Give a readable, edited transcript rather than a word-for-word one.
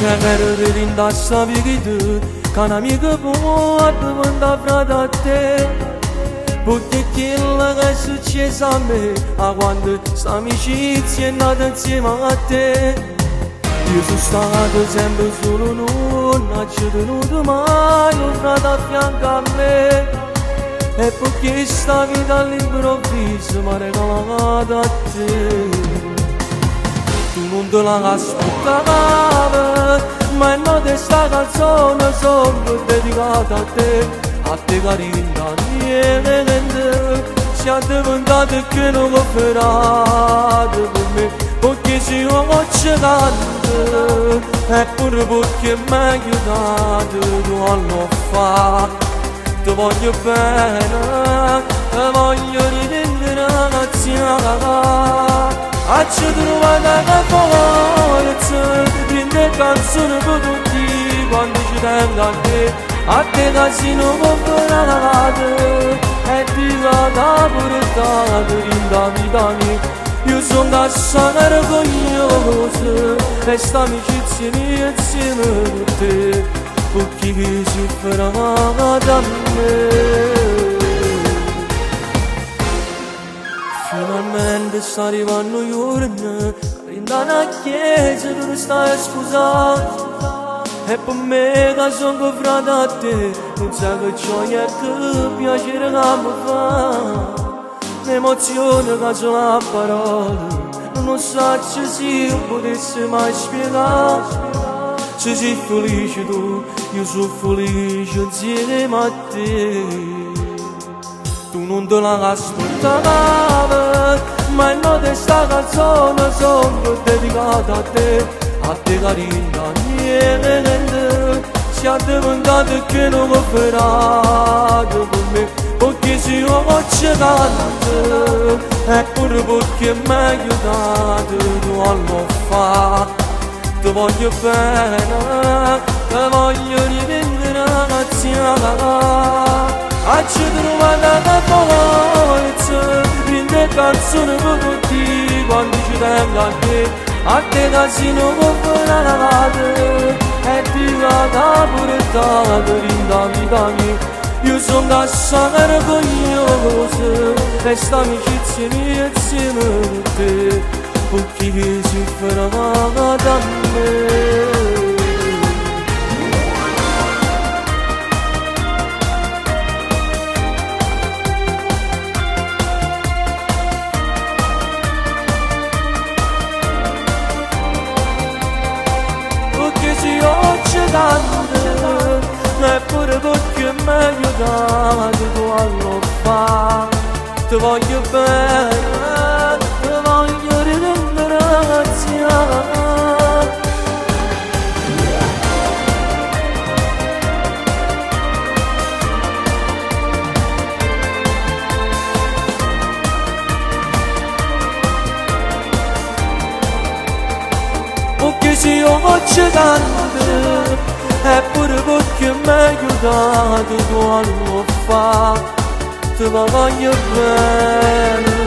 Çeker linda sabigidu Kanamiga buat bunda fradate Butikilla gasu cesame Aguandu samicizie nada insiemate Io sono stato sempre solo non c'è venuto mai una da fianco a me E perché sta vita all'improvviso mi ha regalato a te Tu non te la aspettavi ma in notte sta canzone sono dedicata a te carina niente siate ventate che non ho ferate per me perché se io faccio tanto è pure perché mi hai aiutato tu non lo fai ti voglio bene ti voglio ridere ragazziana ci trovate che forza prende canzoni per tutti quando ci tengo a te casino comprato e ti vado portato in da vita mia io sono cassa vergognosa e sta amicizia mia insieme a te perché si farà da me Finalmente sta arrivando giorno Rinda una chiesa tu stai scusato E per me che sono confrontato a te Non sai che gioia che piacere che mi fa L'emozione che sono a parole Non so se io potessi mai spiegare Se sei felice tu, io sono felice insieme a te Tu non te la aspettavi, ma in notte sta canzone sono dedicata a te carina niente siate ventate che non ho ferate per me perché se io faccio tanto è pure perché mi hai aiutato tu non lo fai ti voglio bene ti voglio riprendere ragazziana ci trovate che forza prende canzoni per tutti quando ci tengo a te casino comprato e ti vado portato in da vita mia io sono cassa vergognosa e sta amicizia mia insieme a te perché si farà da me Eppure perché mi hai aiutato tu lo fai Ti voglio bene, ti voglio riprendere ragazziana Perché se io faccio tanto Eppure perché mi hai aiutato tu non lo fai Ti voglio bene